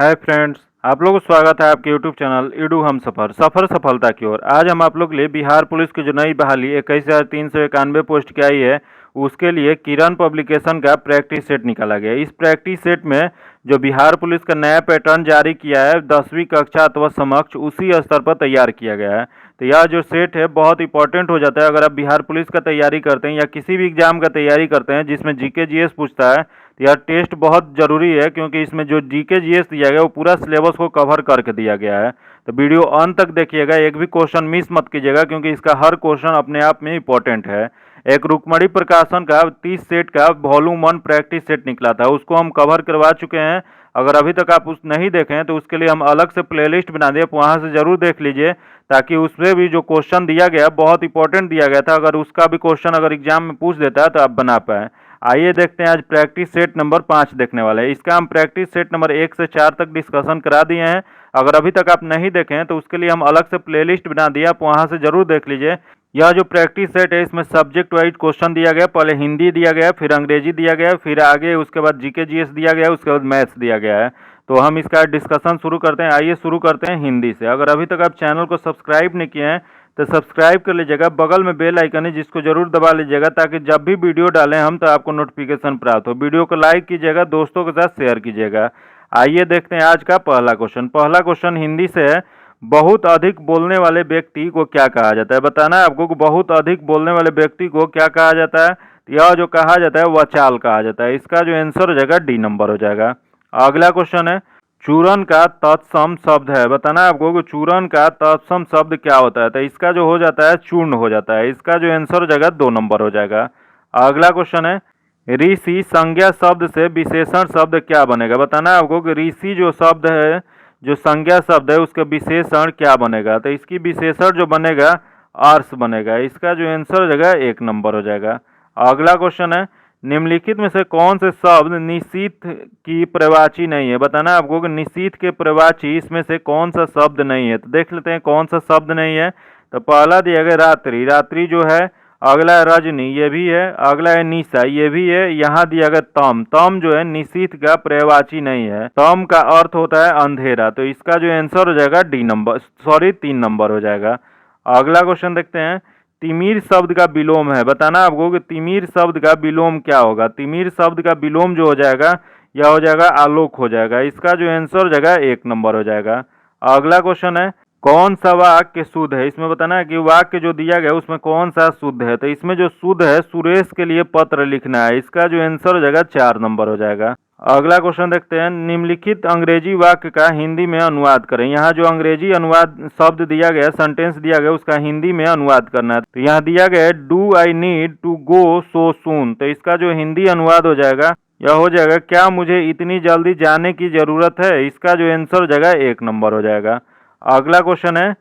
Hi friends, आप लोगों को स्वागत है आपके यूट्यूब चैनल ईडू हम सफ़र सफलता की ओर। आज हम आप लोग के लिए बिहार पुलिस की जो नई बहाली 21,391 पोस्ट की आई है, उसके लिए किरण पब्लिकेशन का प्रैक्टिस सेट निकाला गया। इस प्रैक्टिस सेट में जो बिहार पुलिस का नया पैटर्न जारी किया है 10वीं कक्षा अथवा समक्ष, उसी स्तर पर तैयार किया गया है। तो यह जो सेट है बहुत इंपॉर्टेंट हो जाता है अगर आप बिहार पुलिस का तैयारी करते हैं या किसी भी एग्जाम का तैयारी करते हैं जिसमें जीके जीएस पूछता है। यह टेस्ट बहुत ज़रूरी है क्योंकि इसमें जो जीके जीएस दिया गया वो पूरा सिलेबस को कवर करके दिया गया है। तो वीडियो अंत तक देखिएगा, एक भी क्वेश्चन मिस मत कीजिएगा क्योंकि इसका हर क्वेश्चन अपने आप में इंपॉर्टेंट है। एक रुक्मणी प्रकाशन का 30 सेट का वॉल्यूम 1 प्रैक्टिस सेट निकला था, उसको हम कवर करवा चुके हैं। अगर अभी तक आप उस नहीं देखें हैं तो उसके लिए हम अलग से प्लेलिस्ट बना दिए, वहाँ से ज़रूर देख लीजिए ताकि उसमें भी जो क्वेश्चन दिया गया बहुत इंपॉर्टेंट दिया गया था। अगर उसका भी क्वेश्चन अगर एग्जाम में पूछ देता है तो आप बना पाएँ। आइए देखते हैं, आज प्रैक्टिस सेट नंबर 5 देखने वाले हैं। इसका हम प्रैक्टिस सेट नंबर 1 से 4 तक डिस्कशन करा दिए हैं। अगर अभी तक आप नहीं देखें हैं तो उसके लिए हम अलग से प्लेलिस्ट बना दिया, आप वहाँ से ज़रूर देख लीजिए। यह जो प्रैक्टिस सेट है इसमें सब्जेक्ट वाइज क्वेश्चन दिया गया, पहले हिंदी दिया गया, फिर अंग्रेजी दिया गया, फिर आगे उसके बाद जीके जीएस दिया गया, उसके बाद मैथ्स दिया गया है। तो हम इसका डिस्कशन शुरू करते हैं। आइए शुरू करते हैं हिंदी से। अगर अभी तक आप चैनल को सब्सक्राइब नहीं किए हैं तो सब्सक्राइब कर लीजिएगा, बगल में बेल आइकन है जिसको जरूर दबा लीजिएगा ताकि जब भी वीडियो डालें हम तो आपको नोटिफिकेशन प्राप्त हो। वीडियो को लाइक कीजिएगा, दोस्तों के साथ शेयर कीजिएगा। आइए देखते हैं आज का पहला क्वेश्चन। पहला क्वेश्चन हिंदी से है, बहुत अधिक बोलने वाले व्यक्ति को क्या कहा जाता है? बताना है आपको कि बहुत अधिक बोलने वाले व्यक्ति को क्या कहा जाता है। यह जो कहा जाता है वचाल कहा जाता है। इसका जो आंसर हो जाएगा डी नंबर हो जाएगा। अगला क्वेश्चन है, चूरन का तत्सम शब्द है। बताना है आपको कि चूरन का तत्सम शब्द क्या होता है। तो इसका जो हो जाता है चूर्ण हो जाता है। इसका जो आंसर हो जाएगा 2 नंबर हो जाएगा। अगला क्वेश्चन है, ऋषि संज्ञा शब्द से विशेषण शब्द क्या बनेगा? बताना है आपको कि ऋषि जो शब्द है, जो संज्ञा शब्द है, उसका विशेषण क्या बनेगा। तो इसकी विशेषण जो बनेगा अर्स बनेगा। इसका जो आंसर हो जाएगा 1 नंबर हो जाएगा। अगला क्वेश्चन है, निम्नलिखित में से कौन से शब्द निशीथ की प्रवाची नहीं है? बताना है आपको कि निशीथ के प्रवाची इसमें से कौन सा शब्द नहीं है। तो देख लेते हैं कौन सा शब्द नहीं है। तो पहला दिया गया रात्रि, रात्रि जो है। अगला है रजनी, ये भी है। अगला है निशा, ये भी है। यहाँ दिया गया तम, तम जो है निशीथ का प्रवाची नहीं है। तम का अर्थ होता है अंधेरा। तो इसका जो आंसर हो जाएगा डी नंबर, सॉरी 3 नंबर हो जाएगा। अगला क्वेश्चन देखते हैं, तिमिर शब्द का विलोम है। बताना आपको कि तिमिर शब्द का विलोम क्या होगा। तिमिर शब्द का विलोम जो हो जाएगा यह हो जाएगा आलोक हो जाएगा। इसका जो आंसर हो जाएगा 1 नंबर हो जाएगा। अगला क्वेश्चन है, कौन सा वाक्य शुद्ध है? इसमें बताना है कि वाक्य जो दिया गया उसमें कौन सा शुद्ध है। तो इसमें जो शुद्ध है, सुरेश के लिए पत्र लिखना है। इसका जो आंसर हो जाएगा 4 नंबर हो जाएगा। अगला क्वेश्चन देखते हैं, निम्नलिखित अंग्रेजी वाक्य का हिंदी में अनुवाद करें। यहाँ जो अंग्रेजी अनुवाद शब्द दिया गया, सेंटेंस दिया गया, उसका हिंदी में अनुवाद करना है। तो यहाँ दिया गया है, do I need to go so soon. तो इसका जो हिंदी अनुवाद हो जाएगा यह हो जाएगा, क्या मुझे इतनी जल्दी जाने की जरूरत है। इसका जो आंसर हो जाएगा 1 नंबर हो जाएगा। अगला क्वेश्चन है,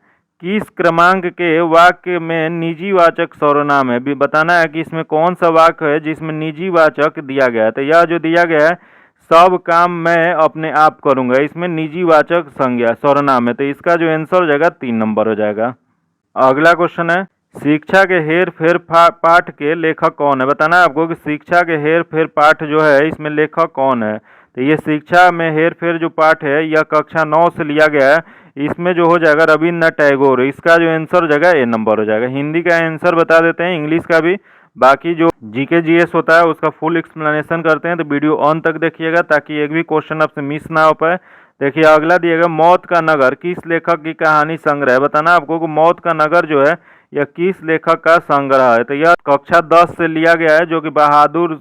किस क्रमांक के वाक्य में निजी वाचक सर्वनाम है? भी बताना है कि इसमें कौन सा वाक्य है जिसमें निजी वाचक दिया गया है। तो यह जो दिया गया है, सब काम मैं अपने आप करूंगा, इसमें निजी वाचक संज्ञा सर्वनाम है। तो इसका जो आंसर हो जाएगा 3 नंबर हो जाएगा। अगला क्वेश्चन है, शिक्षा के हेर फेर पाठ के लेखक कौन है? बताना है आपको कि शिक्षा के हेर फेर पाठ जो है इसमें लेखक कौन है। तो ये शिक्षा में हेर फेर जो पाठ है यह कक्षा 9 से लिया गया है। इसमें जो हो जाएगा रविन्द्रनाथ टैगोर। इसका जो आंसर हो जाएगा ए नंबर हो जाएगा। हिंदी का आंसर बता देते हैं, इंग्लिश का भी। बाकी जो जीके जीएस होता है उसका फुल एक्सप्लेनेशन करते हैं, तो वीडियो ऑन तक देखिएगा ताकि एक भी क्वेश्चन आपसे मिस ना हो पाए। देखिए अगला दिएगा, मौत का नगर किस लेखक की कहानी संग्रह है? बताना आपको कि मौत का नगर जो है यह किस लेखक का संग्रह है। तो यह कक्षा 10 से लिया गया है, जो कि बहादुर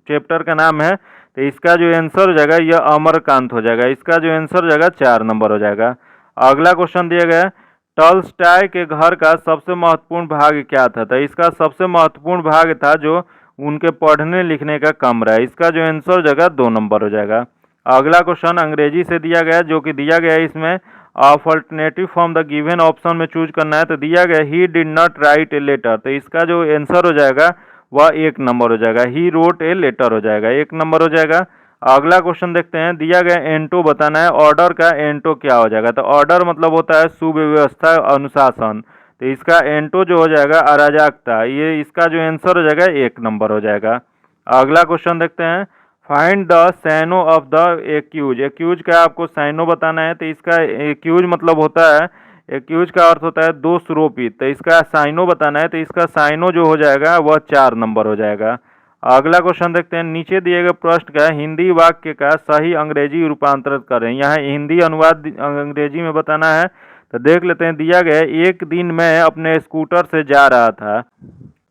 चैप्टर का नाम है। तो इसका जो आंसर हो जाएगा यह अमरकांत हो जाएगा। इसका जो आंसर हो जाएगा 4 नंबर हो जाएगा। अगला क्वेश्चन दिया गया है, टॉल्स्टॉय के घर का सबसे महत्वपूर्ण भाग क्या था? तो इसका सबसे महत्वपूर्ण भाग था जो उनके पढ़ने लिखने का कमरा है। इसका जो आंसर हो जाएगा 2 नंबर हो जाएगा। अगला क्वेश्चन अंग्रेजी से दिया गया है, जो कि दिया गया है इसमें of alternative from the given option में चूज करना है। तो दिया गया he did not write a letter. तो इसका जो आंसर हो जाएगा वह 1 नंबर हो जाएगा। ही रोट ए लेटर हो जाएगा, 1 नंबर हो जाएगा। अगला क्वेश्चन देखते हैं, दिया गया एंटो बताना है, ऑर्डर का एंटो क्या हो जाएगा। तो ऑर्डर मतलब होता है सुव्यवस्था, अनुशासन। तो इसका एंटो जो हो जाएगा अराजकता। ये इसका जो आंसर हो जाएगा 1 नंबर हो जाएगा। अगला क्वेश्चन देखते हैं, find the synonym of the accuse. Accuse का आपको साइनो बताना है, तो इसका एक्यूज मतलब होता है, एक्यूज का अर्थ होता है दोषरोपित, तो इसका साइनो बताना है, तो इसका साइनो जो हो जाएगा वह 4 नंबर हो जाएगा। अगला क्वेश्चन देखते हैं, नीचे दिए गए प्रश्न का हिंदी वाक्य का सही अंग्रेजी रूपांतरित करें। यहाँ हिंदी अनुवाद अंग्रेजी में बताना है, तो देख लेते हैं। दिया गया है, एक दिन मैं अपने स्कूटर से जा रहा था,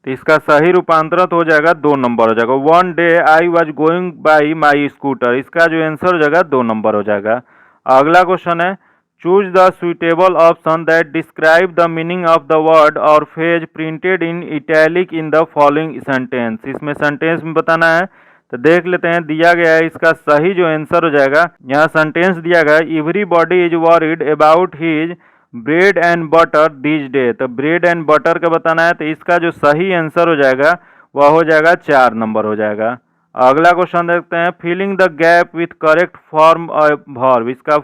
तो इसका सही रूपांतरित हो जाएगा 2 नंबर हो जाएगा। One day I was going by my scooter, इसका जो आंसर हो जाएगा 2 नंबर हो जाएगा। अगला क्वेश्चन है, choose the suitable option that describe the meaning of the word और phrase printed in italic in the following sentence. इसमें सेंटेंस में बताना है, तो देख लेते हैं। दिया गया है, इसका सही जो आंसर हो जाएगा, यहाँ सेंटेंस दिया गया है, everybody is worried about his bread and butter these day, तो ब्रेड एंड बटर का बताना है, तो इसका जो सही आंसर हो जाएगा वह हो जाएगा 4 नंबर हो जाएगा। अगला क्वेश्चन देखते हैं, filling the gap with correct form verb, इसका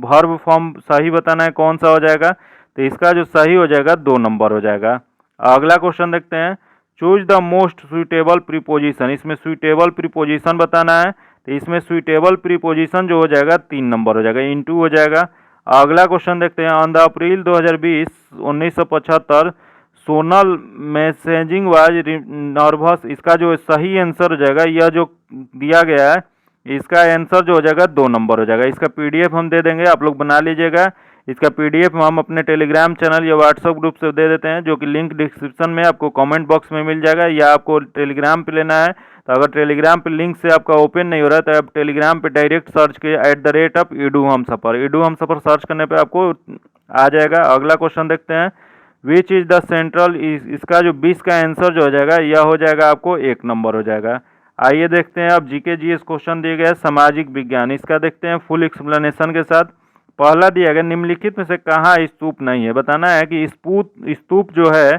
वर्ब फॉर्म सही बताना है, कौन सा हो जाएगा, तो इसका जो सही हो जाएगा 2 नंबर हो जाएगा। अगला क्वेश्चन देखते हैं, choose the most suitable preposition, इसमें सुइटेबल प्रीपोजिशन बताना है, तो इसमें सुइटेबल प्रीपोजिशन जो हो जाएगा 3 नंबर हो जाएगा, इनटू हो जाएगा। अगला क्वेश्चन देखते हैं, on the April 2020 1975 Sonal messaging was nervous, इसका जो सही आंसर हो जाएगा, यह जो दिया गया है इसका आंसर जो हो जाएगा 2 नंबर हो जाएगा। इसका पीडीएफ हम दे देंगे, आप लोग बना लीजिएगा। इसका पीडीएफ हम अपने टेलीग्राम चैनल या व्हाट्सएप ग्रुप से दे देते हैं, जो कि लिंक डिस्क्रिप्शन में आपको कमेंट बॉक्स में मिल जाएगा, या आपको टेलीग्राम पे लेना है, तो अगर टेलीग्राम पे लिंक से आपका ओपन नहीं हो रहा है, तो आप टेलीग्राम पे डायरेक्ट सर्च किए @edu Humsafar, Edu Humsafar search करने पे आपको आ जाएगा। अगला क्वेश्चन देखते हैं, विच इज द सेंट्रल, इसका जो 20 का आंसर जो हो जाएगा यह हो जाएगा आपको 1 नंबर हो जाएगा। आइए देखते हैं, अब जीके जीएस क्वेश्चन दिए गए सामाजिक विज्ञान, इसका देखते हैं फुल एक्सप्लेनेशन के साथ। पहला दिया गया, निम्नलिखित में से कहाँ स्तूप नहीं है, बताना है कि स्तूप जो है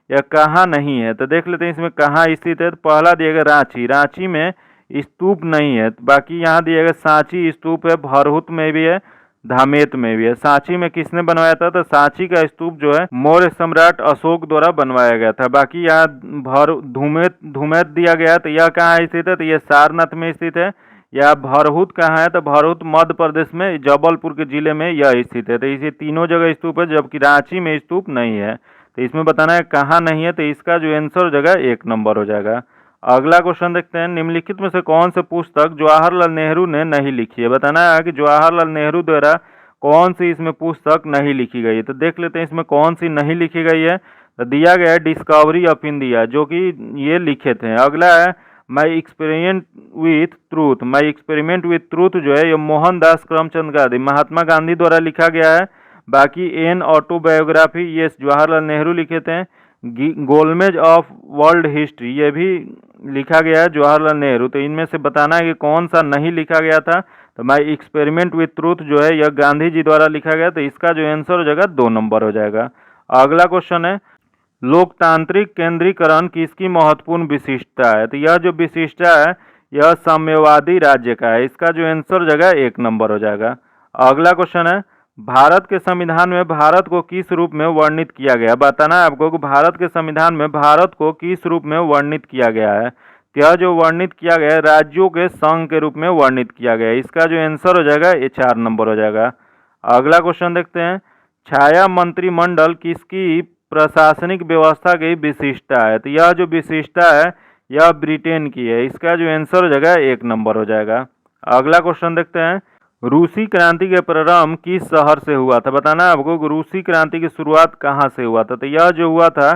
यह कहाँ नहीं है, तो देख लेते हैं इसमें कहाँ स्थित है। तो पहला दिया गया रांची, रांची में स्तूप नहीं है। बाकी यहाँ दिया गया सांची स्तूप है, भरहुत में भी है, धामेत में भी है। सांची में किसने बनवाया था, तो सांची का स्तूप जो है मौर्य सम्राट अशोक द्वारा बनवाया गया था। बाकी यहाँ धूमेत दिया गया, तो यह कहाँ स्थित है, तो यह सारनाथ में स्थित है। या भरहुत कहाँ है, तो भरहुत मध्य प्रदेश में जबलपुर के जिले में यह स्थित है। तो इसे तीनों जगह स्तूप है, जबकि रांची में स्तूप नहीं है। तो इसमें बताना है कहाँ नहीं है, तो इसका जो आंसर हो जाएगा 1 नंबर हो जाएगा। अगला क्वेश्चन देखते हैं, निम्नलिखित में से कौन सी पुस्तक जवाहरलाल नेहरू ने नहीं लिखी है, बताना है कि जवाहरलाल नेहरू द्वारा कौन सी इसमें पुस्तक नहीं लिखी गई है। तो देख लेते हैं इसमें कौन सी नहीं लिखी गई है, तो दिया गया है डिस्कवरी ऑफ इंडिया, जो कि ये लिखे थे। अगला है my experiment with truth, my experiment with truth जो है ये मोहनदास करमचंद गांधी, महात्मा गांधी द्वारा लिखा गया है। बाकी एन ऑटोबायोग्राफी ये जवाहरलाल नेहरू लिखे थे। गोलमेज ऑफ वर्ल्ड हिस्ट्री ये भी लिखा गया है जवाहरलाल नेहरू। तो इनमें से बताना है कि कौन सा नहीं लिखा गया था, तो माई एक्सपेरिमेंट विथ ट्रूथ जो है यह गांधी जी द्वारा लिखा गया, तो इसका जो आंसर हो जाएगा 2 नंबर हो जाएगा। अगला क्वेश्चन है, लोकतांत्रिक केंद्रीकरण किसकी महत्वपूर्ण विशिष्टता है, तो यह जो विशिष्टता है यह साम्यवादी राज्य का है, इसका जो आंसर हो जाएगा 1 नंबर हो जाएगा। अगला क्वेश्चन है, भारत के संविधान में भारत को किस रूप में वर्णित किया गया, बताना है आपको कि भारत के संविधान में भारत को किस रूप में वर्णित किया गया है। यह जो वर्णित किया गया है राज्यों के संघ के रूप में वर्णित किया गया है, इसका जो आंसर हो जाएगा ये 4 नंबर हो जाएगा। अगला क्वेश्चन देखते हैं, छाया मंत्रिमंडल किसकी प्रशासनिक व्यवस्था की विशिष्टता है, तो यह जो विशिष्टता है यह ब्रिटेन की है, इसका जो आंसर हो जाएगा 1 नंबर हो जाएगा। अगला क्वेश्चन देखते हैं, रूसी क्रांति के प्रारंभ किस शहर से हुआ था, बताना है आपको रूसी क्रांति की शुरुआत कहाँ से हुआ था, तो यह जो हुआ था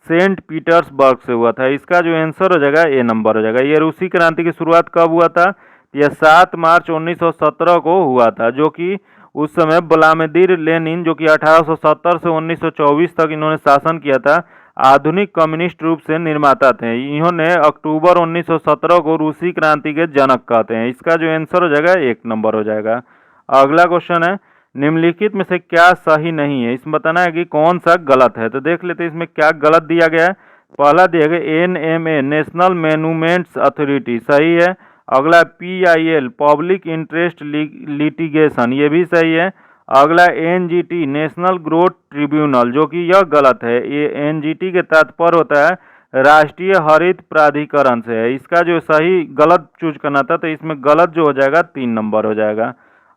सेंट पीटर्सबर्ग से हुआ था, इसका जो आंसर हो जाएगा ए नंबर हो जाएगा। ये रूसी क्रांति की शुरुआत कब हुआ था, यह 7 मार्च 1917 को हुआ था, जो कि उस समय व्लादिमीर लेनिन जो कि 1870 से 1924 तक इन्होंने शासन किया था, आधुनिक कम्युनिस्ट रूप से निर्माता थे। इन्होंने अक्टूबर 1917 को रूसी क्रांति के जनक कहते हैं, इसका जो आंसर हो जाएगा 1 नंबर हो जाएगा। अगला क्वेश्चन है, निम्नलिखित में से क्या सही नहीं है, इसमें बताना है कि कौन सा गलत है, तो देख लेते हैं इसमें क्या गलत दिया गया है। पहला दिया गया NMA नेशनल मॉन्यूमेंट्स अथॉरिटी सही है। अगला PIL पब्लिक इंटरेस्ट लिटिगेशन ये भी सही है। अगला NGT नेशनल ग्रोथ ट्रिब्यूनल जो कि यह गलत है, ये NGT के तात्पर्य होता है राष्ट्रीय हरित प्राधिकरण से है। इसका जो सही गलत चूज करना था, तो इसमें गलत जो हो जाएगा 3 नंबर हो जाएगा।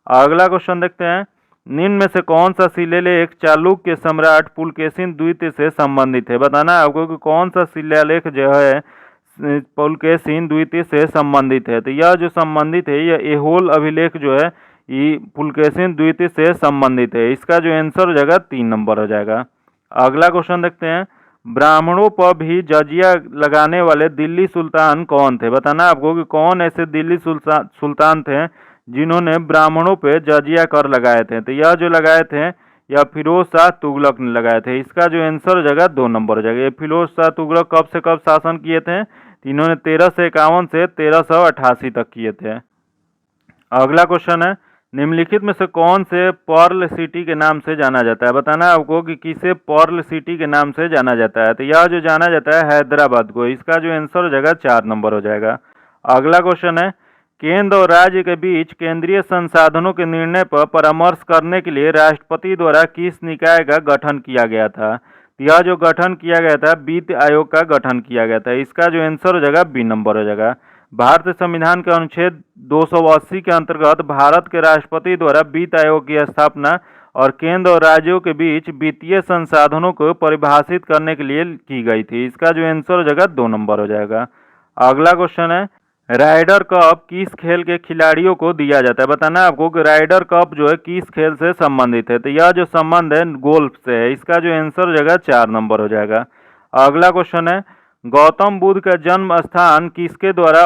अगला क्वेश्चन देखते हैं, निम्न में से कौन सा शिलालेख चालुक्य सम्राट पुलकेशिन द्वितीय से संबंधित है। बताना है आपको कि कौन सा शिलालेख जो है पुलकेशिन द्वितीय से संबंधित है। तो यह जो संबंधित है, यह ऐहोल अभिलेख जो है ये पुलकेशिन द्वितीय से संबंधित है। इसका जो आंसर हो जाएगा 3 नंबर हो जाएगा। अगला क्वेश्चन देखते हैं, ब्राह्मणों पर भी जजिया लगाने वाले दिल्ली सुल्तान कौन थे। बताना आपको कि कौन ऐसे दिल्ली सुल्तान थे जिन्होंने ब्राह्मणों पे जजिया कर लगाए थे। तो यह जो लगाए थे यह फिरोज शाह तुगलक ने लगाए थे। इसका जो आंसर हो जाएगा 2 नंबर हो जाएगा। ये फिरोज शाह तुगलक कब से कब शासन किए थे, इन्होंने 1351 से 1388 तक किए थे। अगला क्वेश्चन है, निम्नलिखित में से कौन से पर्ल सिटी के नाम से जाना जाता है। बताना है आपको कि किसे पर्ल सिटी के नाम से जाना जाता है। तो यह जो जाना जाता है हैदराबाद को। इसका जो आंसर हो जाएगा 4 नंबर हो जाएगा। अगला क्वेश्चन है, केंद्र और राज्य के बीच केंद्रीय संसाधनों के निर्णय पर परामर्श करने के लिए राष्ट्रपति द्वारा किस निकाय का गठन किया गया था। यह जो गठन किया गया था वित्त आयोग का गठन किया गया था। इसका जो आंसर हो जाएगा बी नंबर हो जाएगा। भारतीय संविधान के अनुच्छेद 280 के अंतर्गत भारत के राष्ट्रपति द्वारा वित्त आयोग की स्थापना और केंद्र और राज्यों के बीच वित्तीय संसाधनों को परिभाषित करने के लिए की गई थी। इसका जो आंसर हो जाएगा 2 नंबर हो जाएगा। अगला क्वेश्चन है, राइडर कप किस खेल के खिलाड़ियों को दिया जाता है। बताना आपको कि राइडर कप जो है किस खेल से संबंधित है। तो यह जो संबंध है गोल्फ से है। इसका जो आंसर हो जाएगा 4 नंबर हो जाएगा। अगला क्वेश्चन है, गौतम बुद्ध का जन्म स्थान किसके द्वारा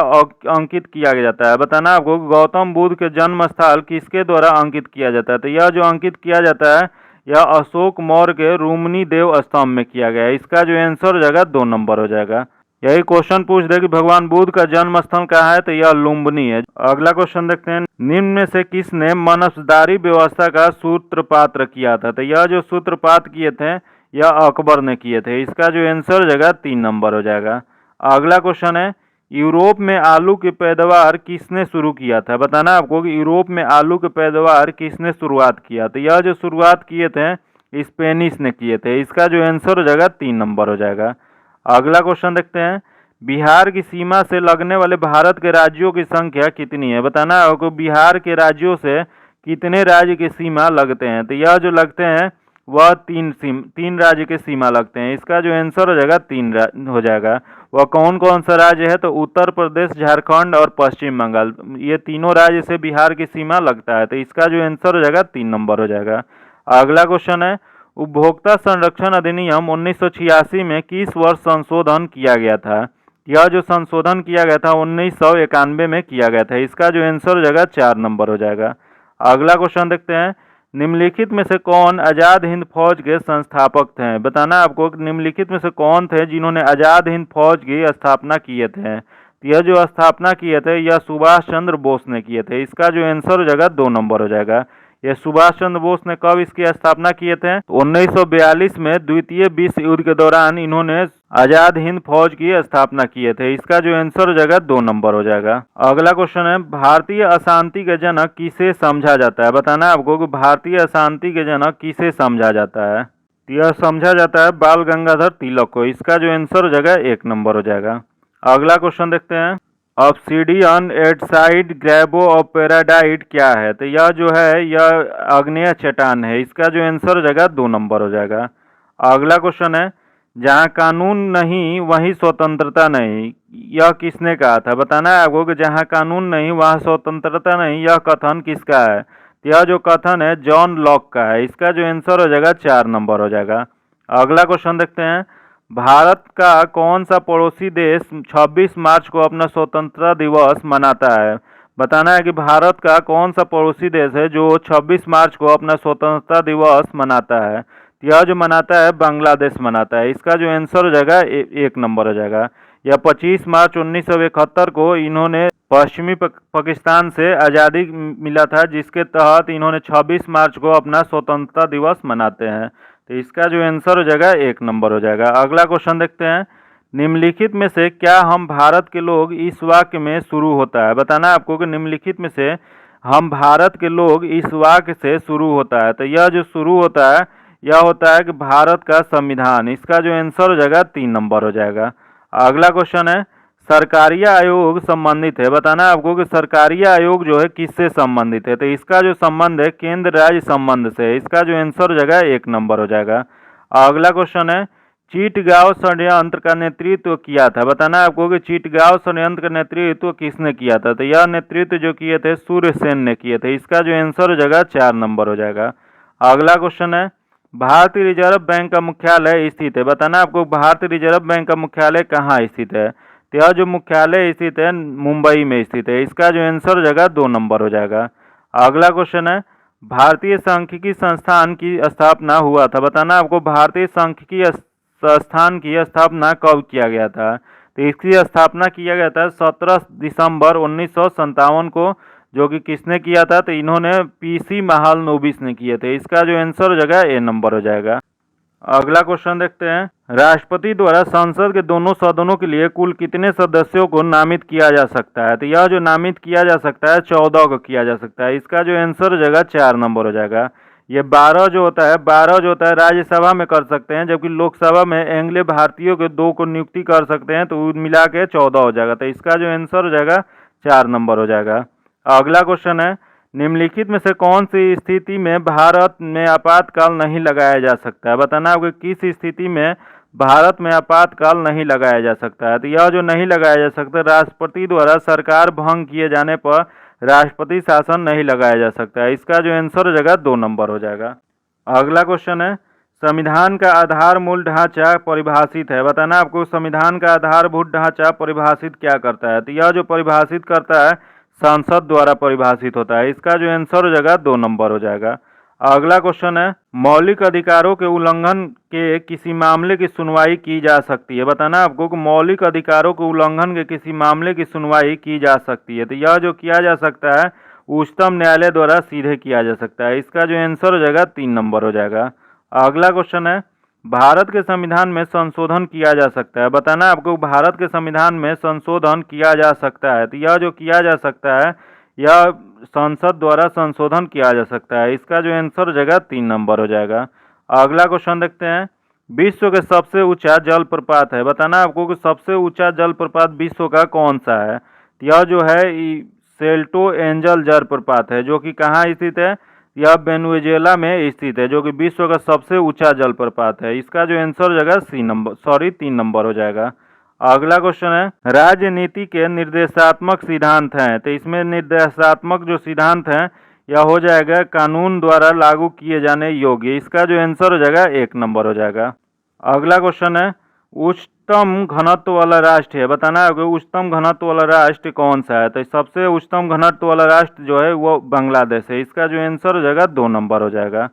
अंकित किया जाता है। बताना आपको गौतम बुद्ध के जन्म स्थल किसके द्वारा अंकित किया जाता है। तो यह जो अंकित किया जाता है यह अशोक मौर्य के रुक्मिणी देव स्तंभ में किया गया है। इसका जो आंसर हो जाएगा 2 नंबर हो जाएगा। यही क्वेश्चन पूछ दे कि भगवान बुद्ध का जन्म स्थल कहाँ है, तो यह लुम्बिनी है। अगला क्वेश्चन देखते हैं, निम्न में से किसने मनसबदारी व्यवस्था का सूत्रपात किया था। तो यह जो सूत्रपात किए थे यह अकबर ने किए थे। इसका जो आंसर हो जाएगा 3 नंबर हो जाएगा। अगला क्वेश्चन है, यूरोप में आलू की पैदावार किसने शुरू किया था। बताना आपको कि यूरोप में आलू की पैदावार किसने शुरुआत किया। तो यह जो शुरुआत किए थे स्पेनिश ने किए थे। इसका जो आंसर हो जाएगा 3 नंबर हो जाएगा। अगला क्वेश्चन देखते हैं, बिहार की सीमा से लगने वाले भारत के राज्यों की संख्या कितनी है। बताना आपको बिहार के राज्यों से कितने राज्य की सीमा लगते हैं। तो यह जो लगते हैं वह 3 राज्य के सीमा लगते हैं। इसका जो आंसर हो जाएगा 3 हो जाएगा। वह कौन कौन सा राज्य है, तो उत्तर प्रदेश, झारखंड और पश्चिम बंगाल, ये तीनों राज्य से बिहार की सीमा लगता है। तो इसका जो आंसर हो जाएगा 3 नंबर हो जाएगा। अगला क्वेश्चन है, उपभोक्ता संरक्षण अधिनियम 1986 में किस वर्ष संशोधन किया गया था। यह जो संशोधन किया गया था 1991 में किया गया था। इसका जो आंसर हो जाएगा 4 नंबर हो जाएगा। अगला क्वेश्चन देखते हैं, निम्नलिखित में से कौन आज़ाद हिंद फौज के संस्थापक थे। बताना आपको निम्नलिखित में से कौन थे जिन्होंने आज़ाद हिंद फौज की स्थापना किए थे। यह जो स्थापना किए थे यह सुभाष चंद्र बोस ने किए थे। इसका जो आंसर हो जाएगा 2 नंबर हो जाएगा। यह सुभाष चंद्र बोस ने कब इसकी स्थापना किए थे, 1942 में द्वितीय विश्व युद्ध के दौरान इन्होंने आजाद हिंद फौज की स्थापना किए थे। इसका जो आंसर हो जाएगा 2 नंबर हो जाएगा। अगला क्वेश्चन है, भारतीय अशांति के जनक किसे समझा जाता है। बताना आपको कि भारतीय अशांति के जनक किसे समझा जाता है। यह समझा जाता है बाल गंगाधर तिलक को। इसका जो आंसर हो जाएगा 1 नंबर हो जाएगा। अगला क्वेश्चन देखते हैं, ऑब्सीडियन एडसाइड ग्रेबो और पैराडाइट क्या है। तो यह जो है यह आग्नेय चट्टान है। इसका जो आंसर हो जाएगा 2 नंबर हो जाएगा। अगला क्वेश्चन है, जहाँ कानून नहीं वहीं स्वतंत्रता नहीं, यह किसने कहा था। बताना है आपको कि जहाँ कानून नहीं वहाँ स्वतंत्रता नहीं, यह कथन किसका है। यह जो कथन है जॉन लॉक का है। इसका जो आंसर हो जाएगा 4 नंबर हो जाएगा। अगला क्वेश्चन देखते हैं, भारत का कौन सा पड़ोसी देश 26 मार्च को अपना स्वतंत्रता दिवस मनाता है। बताना है कि भारत का कौन सा पड़ोसी देश है जो 26 मार्च को अपना स्वतंत्रता दिवस मनाता है। यह जो मनाता है बांग्लादेश मनाता है। इसका जो आंसर हो जाएगा 1 नंबर हो जाएगा। यह 25 मार्च 1971 को इन्होंने पश्चिमी पाकिस्तान से आज़ादी मिला था, जिसके तहत इन्होंने 26 मार्च को अपना स्वतंत्रता दिवस मनाते हैं। तो इसका जो आंसर हो जाएगा 1 नंबर हो जाएगा। अगला क्वेश्चन देखते हैं, निम्नलिखित में से क्या हम भारत के लोग इस वाक्य में शुरू होता है। बताना आपको कि निम्नलिखित में से हम भारत के लोग इस वाक्य से शुरू होता है। तो यह जो शुरू होता है यह होता है कि भारत का संविधान। इसका जो आंसर हो जाएगा 3 नंबर हो जाएगा। अगला क्वेश्चन है सरकारी आयोग संबंधित है, बताना है आपको कि सरकारी आयोग जो है किससे संबंधित है। तो इसका जो संबंध है केंद्र राज्य संबंध से है। इसका जो आंसर हो जाएगा 1 नंबर हो जाएगा। अगला क्वेश्चन है चिटगांव षड्यंत्र का नेतृत्व किया था, बताना है आपको कि चिटगांव षड्यंत्र का नेतृत्व किसने किया था। तो यह नेतृत्व जो किए थे सूर्यसेन ने किए थे। इसका जो आंसर हो जाएगा 4 नंबर हो जाएगा। अगला क्वेश्चन है भारतीय रिजर्व बैंक का मुख्यालय स्थित है, बताना आपको भारतीय रिजर्व बैंक का मुख्यालय कहाँ स्थित है। तो यह जो मुख्यालय स्थित है मुंबई में स्थित है। इसका जो आंसर हो जाएगा 2 नंबर हो जाएगा। अगला क्वेश्चन है भारतीय सांख्यिकी संस्थान की स्थापना हुआ था, बताना आपको भारतीय सांख्यिकी संस्थान की स्थापना कब किया गया था। तो इसकी स्थापना किया गया था 17 दिसंबर 1957 को, जो कि किसने किया था। तो इन्होंने पीसी महालनोबिस ने किए थे। इसका जो आंसर हो जाएगा ए नंबर हो जाएगा। अगला क्वेश्चन देखते हैं राष्ट्रपति द्वारा संसद के दोनों सदनों के लिए कुल कितने सदस्यों को नामित किया जा सकता है। तो यह जो नामित किया जा सकता है 14 को किया जा सकता है। इसका जो आंसर हो जाएगा 4 नंबर हो जाएगा। ये 12 जो होता है राज्यसभा में कर सकते हैं, जबकि लोकसभा में एंग्लो भारतीयों के 2 को नियुक्ति कर सकते हैं, तो मिला के 14 हो जाएगा। तो इसका जो आंसर हो जाएगा 4 नंबर हो जाएगा। अगला क्वेश्चन है निम्नलिखित में से कौन सी स्थिति में भारत में आपातकाल नहीं लगाया जा सकता है, बताना आपको किस स्थिति में भारत में आपातकाल नहीं लगाया जा सकता है। तो यह जो नहीं लगाया जा सकता राष्ट्रपति द्वारा सरकार भंग किए जाने पर राष्ट्रपति शासन नहीं लगाया जा सकता है। इसका जो आंसर हो जाएगा 2 नंबर हो जाएगा। अगला क्वेश्चन है संविधान का आधार मूल ढांचा परिभाषित है, बताना आपको संविधान का आधारभूत ढांचा परिभाषित क्या करता है। तो यह जो परिभाषित करता है संसद द्वारा परिभाषित होता है। इसका जो आंसर हो जाएगा 2 नंबर हो जाएगा। अगला क्वेश्चन है मौलिक अधिकारों के उल्लंघन के किसी मामले की सुनवाई की जा सकती है, बताना आपको कि मौलिक अधिकारों के उल्लंघन के किसी मामले की सुनवाई की जा सकती है। तो यह जो किया जा सकता है उच्चतम न्यायालय द्वारा सीधे किया जा सकता है। इसका जो आंसर हो जाएगा 3 नंबर हो जाएगा। अगला क्वेश्चन है भारत के संविधान में संशोधन किया जा सकता है, बताना आपको भारत के संविधान में संशोधन किया जा सकता है। तो यह जो किया जा सकता है यह संसद द्वारा संशोधन किया जा सकता है। इसका जो आंसर हो जाएगा 3 नंबर हो जाएगा। अगला क्वेश्चन देखते हैं विश्व के सबसे ऊंचा जलप्रपात है, बताना आपको कि सबसे ऊंचा जलप्रपात विश्व का कौन सा है। यह जो है सेल्टो एंजल जलप्रपात है, जो कि कहाँ स्थित है, यह वेनेजुएला में स्थित है, जो कि विश्व का सबसे ऊंचा जलप्रपात है। इसका जो आंसर हो जाएगा 3 नंबर हो जाएगा। अगला क्वेश्चन है राजनीति के निर्देशात्मक सिद्धांत हैं। तो इसमें निर्देशात्मक जो सिद्धांत हैं यह हो जाएगा कानून द्वारा लागू किए जाने योग्य। इसका जो आंसर हो जाएगा 1 नंबर हो जाएगा। अगला क्वेश्चन है उच्चतम घनत्व वाला राष्ट्र है, बताना है उच्चतम घनत्व वाला राष्ट्र कौन सा है। तो सबसे उच्चतम घनत्व वाला राष्ट्र जो है वो बांग्लादेश है। इसका जो आंसर हो जाएगा 2 नंबर हो जाएगा।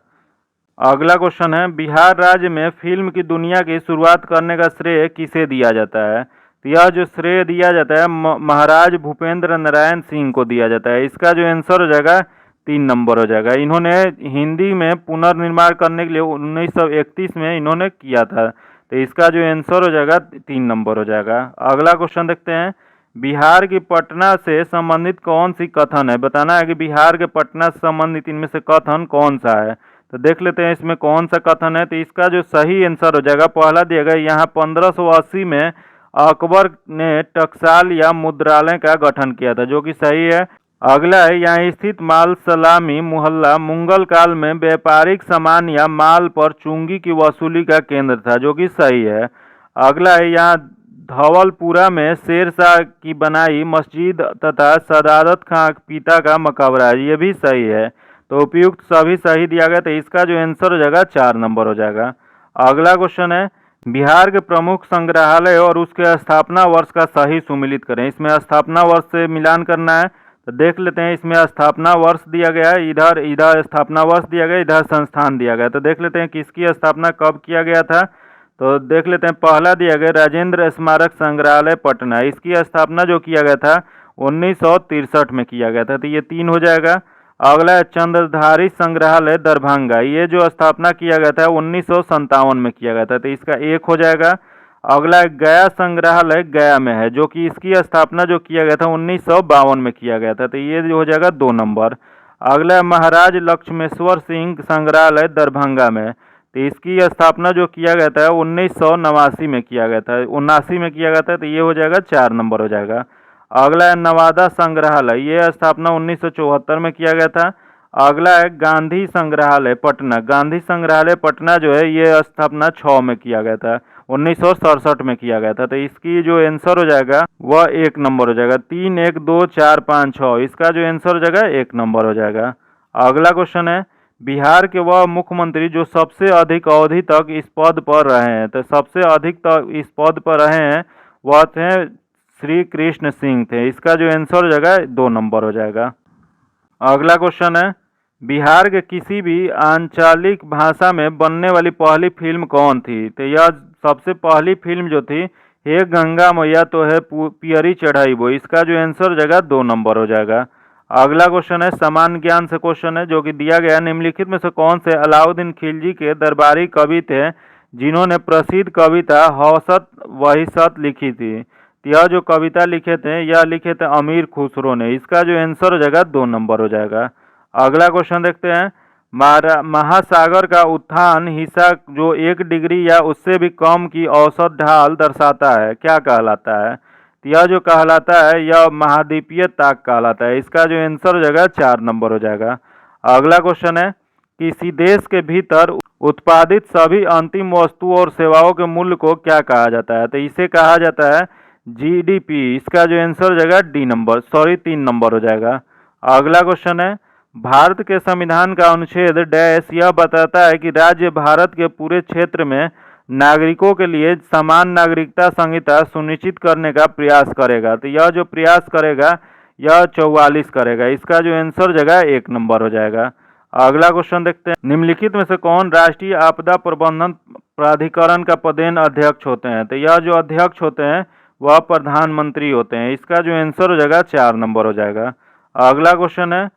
अगला क्वेश्चन है बिहार राज्य में फिल्म की दुनिया की शुरुआत करने का श्रेय किसे दिया जाता है। तो यह जो श्रेय दिया जाता है महाराज भूपेंद्र नारायण सिंह को दिया जाता है। इसका जो आंसर हो जाएगा 3 नंबर हो जाएगा। इन्होंने हिंदी में पुनर्निर्माण करने के लिए 1931 में इन्होंने किया था। तो इसका जो आंसर हो जाएगा 3 नंबर हो जाएगा। अगला क्वेश्चन देखते हैं बिहार की पटना से संबंधित कौन सी कथन है, बताना है कि बिहार के पटना से संबंधित इनमें से कथन कौन सा है। तो देख लेते हैं इसमें कौन सा कथन है। तो इसका जो सही आंसर हो जाएगा पहला दिया गया यहाँ 1580 में अकबर ने टकसाल या मुद्रालय का गठन किया था, जो कि सही है। अगला है यहाँ स्थित माल सलामी मोहल्ला मुगल काल में व्यापारिक सामान या माल पर चुंगी की वसूली का केंद्र था, जो कि सही है। अगला है यहाँ धवलपुरा में शेरशाह की बनाई मस्जिद तथा सदारत खां पिता का मकबरा है, ये भी सही है। तो उपयुक्त सभी सही दिया गया। तो इसका जो आंसर हो जाएगा 4 नंबर हो जाएगा। अगला क्वेश्चन है बिहार के प्रमुख संग्रहालय और उसके स्थापना वर्ष का सही सुमिलित करें। इसमें स्थापना वर्ष से मिलान करना है। तो देख लेते हैं इसमें स्थापना वर्ष दिया गया है, इधर स्थापना वर्ष दिया गया, इधर संस्थान दिया गया। तो देख लेते हैं किसकी स्थापना कब किया गया था। तो देख लेते हैं पहला दिया गया राजेंद्र स्मारक संग्रहालय पटना। इसकी स्थापना जो किया गया था 1963 में किया गया था। तो ये 3 हो जाएगा। अगला है चंद्रधारी संग्रहालय दरभंगा, ये जो स्थापना किया गया था 1957 में किया गया था। तो इसका 1 हो जाएगा। अगला है गया संग्रहालय गया में है, जो कि इसकी स्थापना जो किया गया था 1952 में किया गया था। तो ये जो हो जाएगा 2 नंबर। अगला है महाराज लक्ष्मेश्वर सिंह संग्रहालय दरभंगा में। तो इसकी स्थापना जो किया गया था 1989 में किया गया था, 79 में किया गया था, तो ये हो जाएगा 4 नंबर हो जाएगा। अगला है नवादा संग्रहालय, ये स्थापना 1974 में किया गया था। अगला है गांधी संग्रहालय पटना, गांधी संग्रहालय पटना जो है ये स्थापना 6 में किया गया था, 1967 में किया गया था। तो इसकी जो आंसर हो जाएगा वह 1 नंबर हो जाएगा। 3, 1, 2, 4, 5, 6, इसका जो आंसर हो जाएगा 1 नंबर हो जाएगा। अगला क्वेश्चन है बिहार के वह मुख्यमंत्री जो सबसे अधिक अवधि तक इस पद पर रहे हैं, तो सबसे अधिक तक इस पद पर रहे हैं वह थे श्री कृष्ण सिंह थे, इसका जो आंसर हो जाएगा 2 नंबर हो जाएगा। अगला क्वेश्चन है बिहार के किसी भी आंचलिक भाषा में बनने वाली पहली फिल्म कौन थी, तो यह सबसे पहली फिल्म जो थी हे गंगा मैया तो है पियरी चढ़ाई वो, इसका जो आंसर हो जाएगा 2 नंबर हो जाएगा। अगला क्वेश्चन है सामान्य ज्ञान से क्वेश्चन है जो कि दिया गया निम्नलिखित में से कौन से अलाउद्दीन खिलजी के दरबारी कवि थे जिन्होंने प्रसिद्ध कविता हौसत वहीसत लिखी थी। यह जो कविता लिखे थे यह लिखे थे अमीर खुसरो ने, इसका जो आंसर हो जाएगा 2 नंबर हो जाएगा। अगला क्वेश्चन देखते हैं महासागर का उत्थान हिस्सा जो 1 डिग्री या उससे भी कम की औसत ढाल दर्शाता है क्या कहलाता है, यह जो कहलाता है यह महाद्वीपीय ताक कहलाता है, इसका जो आंसर हो जाएगा 4 नंबर हो जाएगा। अगला क्वेश्चन है किसी देश के भीतर उत्पादित सभी अंतिम वस्तु और सेवाओं के मूल्य को क्या कहा जाता है, तो इसे कहा जाता है जीडीपी, इसका जो आंसर हो जाएगा 3 नंबर हो जाएगा। अगला क्वेश्चन है भारत के संविधान का अनुच्छेद डैश यह बताता है कि राज्य भारत के पूरे क्षेत्र में नागरिकों के लिए समान नागरिकता संहिता सुनिश्चित करने का प्रयास करेगा, तो यह जो प्रयास करेगा यह 44 करेगा, इसका जो आंसर हो जाएगा 1 नंबर हो जाएगा। अगला क्वेश्चन देखते हैं निम्नलिखित में से कौन राष्ट्रीय आपदा प्रबंधन प्राधिकरण का पदेन अध्यक्ष होते हैं, तो यह जो अध्यक्ष होते हैं वह प्रधानमंत्री होते हैं, इसका जो आंसर हो जाएगा 4 नंबर हो जाएगा। अगला क्वेश्चन है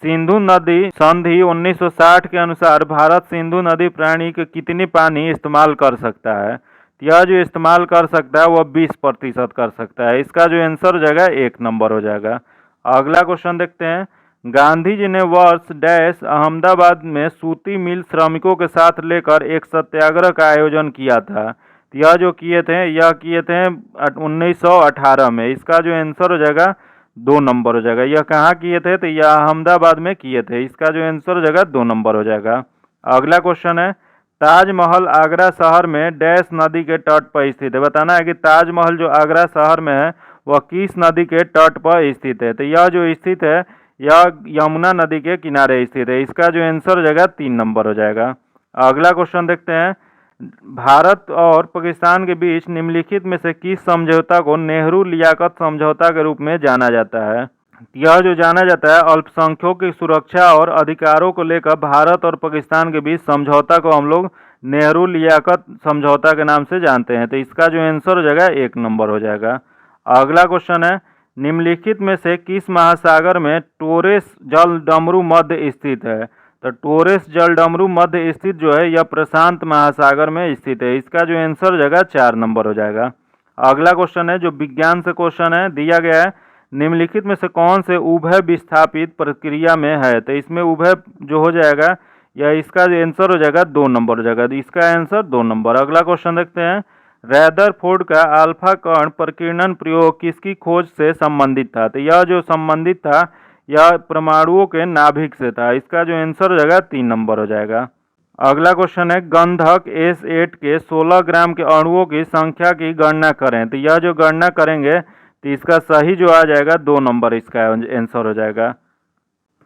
सिंधु नदी संधि 1960 के अनुसार भारत सिंधु नदी प्रणाली के कितनी पानी इस्तेमाल कर सकता है, यह जो इस्तेमाल कर सकता है वह 20% कर सकता है, इसका जो आंसर हो जाएगा 1 नंबर हो जाएगा। अगला क्वेश्चन देखते हैं गांधी जी ने वर्ष डैश अहमदाबाद में सूती मिल श्रमिकों के साथ लेकर एक सत्याग्रह का आयोजन किया था, यह जो किए थे 1918 में, इसका जो आंसर हो जाएगा 2 नंबर हो जाएगा। यह कहाँ किए थे, तो यह अहमदाबाद में किए थे, इसका जो आंसर हो जाएगा 2 नंबर हो जाएगा। अगला क्वेश्चन है ताजमहल आगरा शहर में डैश नदी के तट पर स्थित है, बताना है कि ताजमहल जो आगरा शहर में है वह किस नदी के तट पर स्थित है, तो यह जो स्थित है यह यमुना नदी के किनारे स्थित है, इसका जो आंसर हो जाएगा 3 नंबर हो जाएगा। अगला क्वेश्चन देखते हैं भारत और पाकिस्तान के बीच निम्नलिखित में से किस समझौता को नेहरू लियाकत समझौता के रूप में जाना जाता है, यह जो जाना जाता है अल्पसंख्यकों की सुरक्षा और अधिकारों को लेकर भारत और पाकिस्तान के बीच समझौता को हम लोग नेहरू लियाकत समझौता के नाम से जानते हैं, तो इसका जो आंसर हो जाएगा 1 नंबर हो जाएगा। अगला क्वेश्चन है निम्नलिखित में से किस महासागर में टोरेस जलडमरू मध्य स्थित है, तो टोरेस जलडमरू मध्य स्थित जो है यह प्रशांत महासागर में स्थित है, इसका जो आंसर हो जाएगा 4 नंबर हो जाएगा। अगला क्वेश्चन है जो विज्ञान से क्वेश्चन है दिया गया है निम्नलिखित में से कौन से उभय विस्थापित प्रक्रिया में है, तो इसमें उभय जो हो जाएगा या इसका जो आंसर हो जाएगा 2 नंबर हो जाएगा, इसका आंसर 2 नंबर। अगला क्वेश्चन देखते हैं रैदरफोर्ड का अल्फा कण प्रकीर्णन प्रयोग किसकी खोज से संबंधित था, तो यह जो संबंधित था यह परमाणुओं के नाभिक से था, इसका जो आंसर हो जाएगा 3 नंबर हो जाएगा। अगला क्वेश्चन है गंधक S8 के 16 ग्राम के अणुओं की संख्या की गणना करें, तो यह जो गणना करेंगे तो इसका सही जो आ जाएगा 2 नंबर इसका आंसर हो जाएगा।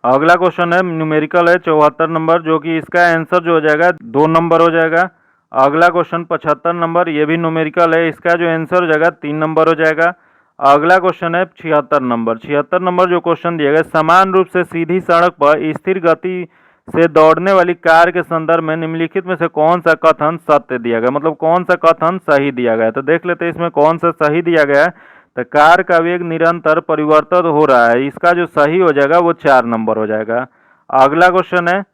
अगला क्वेश्चन है न्यूमेरिकल है 74 नंबर जो कि इसका आंसर जो हो जाएगा 2 नंबर हो जाएगा। अगला क्वेश्चन 75 नंबर ये भी न्यूमेरिकल है, इसका जो आंसर हो जाएगा 3 नंबर हो जाएगा। अगला क्वेश्चन है 76 नंबर। 76 नंबर जो क्वेश्चन दिया गया समान रूप से सीधी सड़क पर स्थिर गति से दौड़ने वाली कार के संदर्भ में निम्नलिखित में से कौन सा कथन सत्य दिया गया, मतलब कौन सा कथन सही दिया गया, तो देख लेते हैं इसमें कौन सा सही दिया गया है। तो कार का वेग निरंतर परिवर्तित हो रहा है, इसका जो सही हो जाएगा वो 4 नंबर हो जाएगा। अगला क्वेश्चन है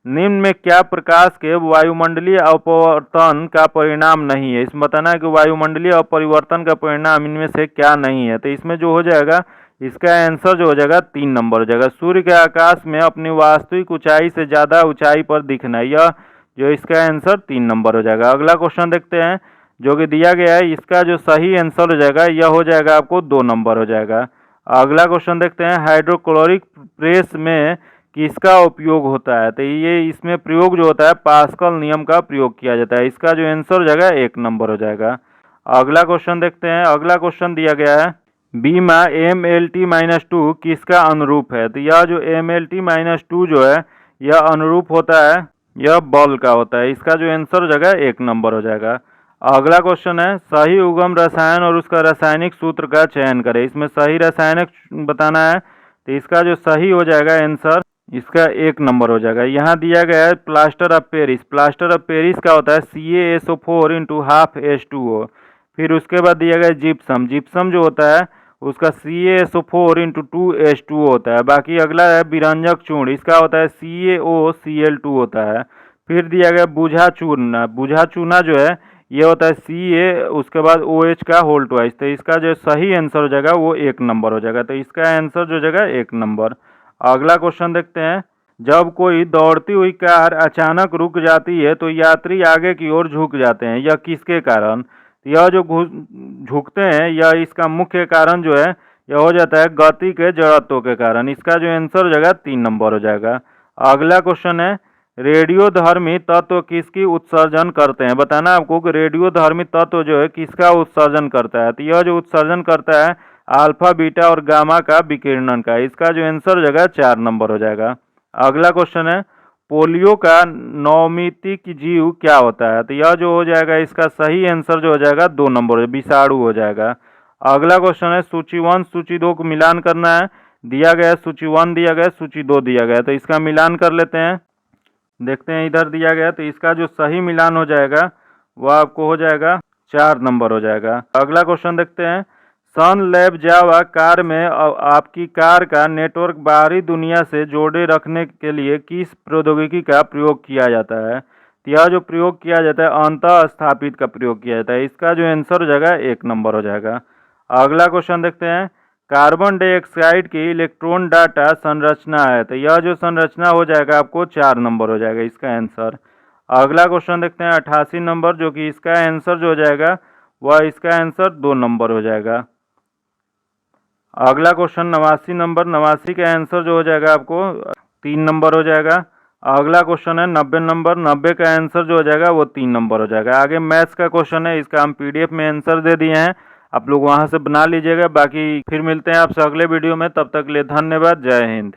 निम्न में क्या प्रकाश के वायुमंडलीय अपवर्तन का परिणाम नहीं है, इसमें बताना है कि वायुमंडलीय अपरिवर्तन का परिणाम इनमें से क्या नहीं है, तो इसमें जो हो जाएगा इसका आंसर जो हो जाएगा 3 नंबर हो जाएगा। सूर्य के आकाश में अपनी वास्तविक ऊंचाई से ज़्यादा ऊंचाई पर दिखना, यह जो इसका आंसर 3 नंबर हो जाएगा। अगला क्वेश्चन देखते हैं जो कि दिया गया है, इसका जो सही आंसर हो जाएगा यह हो जाएगा आपको 2 नंबर हो जाएगा। अगला क्वेश्चन देखते हैं, हाइड्रोक्लोरिक प्रेस में किसका उपयोग होता है? तो ये इसमें प्रयोग जो होता है पास्कल नियम का प्रयोग किया जाता है। इसका जो आंसर हो जाएगा 1 नंबर हो जाएगा। अगला क्वेश्चन देखते हैं। अगला क्वेश्चन दिया गया है, बीमा MLT-2 किसका अनुरूप है? तो यह जो MLT-2 जो है यह अनुरूप होता है, यह बल का होता है। इसका जो आंसर हो जाएगा 1 नंबर हो जाएगा। अगला क्वेश्चन है, सही उगम रसायन और उसका रासायनिक सूत्र का चयन करें। इसमें सही रासायनिक बताना है, तो इसका जो सही हो जाएगा आंसर इसका 1 नंबर हो जाएगा। यहाँ दिया गया है plaster of Paris. Plaster of Paris का होता है CaSO4 × ½ H2O। फिर उसके बाद दिया गया जिप्सम। जिप्सम जो होता है उसका CaSO4 × 2 H2O होता है। बाकी अगला है विरंजक चूर्ण, इसका होता है CaOCl2 होता है। फिर दिया गया बुझा चूर्णा। बुझा चूर्णा जो है ये होता है Ca उसके बाद OH का होल ट्वाइस। तो इसका जो सही आंसर हो जाएगा वो 1 नंबर हो जाएगा। तो इसका आंसर जो हो जाएगा 1 नंबर। अगला क्वेश्चन देखते हैं, जब कोई दौड़ती हुई कार अचानक रुक जाती है तो यात्री आगे की ओर झुक जाते हैं, यह किसके कारण? यह जो झुकते हैं यह इसका मुख्य कारण जो है यह हो जाता है गति के जड़त्व के कारण। इसका जो आंसर हो जाएगा 3 नंबर हो जाएगा। अगला क्वेश्चन है, रेडियोधर्मी तत्व किसकी उत्सर्जन करते हैं? बताना आपको कि रेडियोधर्मी तत्व जो है किसका उत्सर्जन करता है। तो यह जो उत्सर्जन करता है अल्फा, बीटा और गामा का विकिरणन का। इसका जो आंसर हो जाएगा 4 नंबर हो जाएगा। अगला क्वेश्चन है, पोलियो का नौमितिक जीव क्या होता है? तो यह जो हो जाएगा इसका सही आंसर जो हो जाएगा 2 नंबर विषाणु हो जाएगा। अगला क्वेश्चन है, सूची 1 सूची 2 को मिलान करना है। दिया गया सूची 1 दिया गया, सूची 2 दिया गया, तो इसका मिलान कर लेते हैं। देखते हैं इधर दिया गया, तो इसका जो सही मिलान हो जाएगा वह आपको हो जाएगा 4 नंबर हो जाएगा। अगला क्वेश्चन देखते हैं, सन लैब जावा कार में आपकी कार का नेटवर्क बाहरी दुनिया से जोड़े रखने के लिए किस प्रौद्योगिकी का प्रयोग किया जाता है? तो यह जो प्रयोग किया जाता है अंतः स्थापित का प्रयोग किया जाता है। इसका जो आंसर हो जाएगा 1 नंबर हो जाएगा। अगला क्वेश्चन देखते हैं, कार्बन डाइऑक्साइड की इलेक्ट्रॉन डाटा संरचना है। तो यह जो संरचना हो जाएगा आपको 4 नंबर हो जाएगा इसका आंसर। अगला क्वेश्चन देखते हैं 88 नंबर, जो कि इसका आंसर जो हो जाएगा वह इसका आंसर 2 नंबर हो जाएगा। अगला क्वेश्चन 89 नंबर, 89 का आंसर जो हो जाएगा आपको 3 नंबर हो जाएगा। अगला क्वेश्चन है 90 नंबर, 90 का आंसर जो हो जाएगा वो 3 नंबर हो जाएगा। आगे मैथ्स का क्वेश्चन है, इसका हम PDF में आंसर दे दिए हैं, आप लोग वहां से बना लीजिएगा। बाकी फिर मिलते हैं आपसे अगले वीडियो में, तब तक के लिए धन्यवाद। जय हिंद।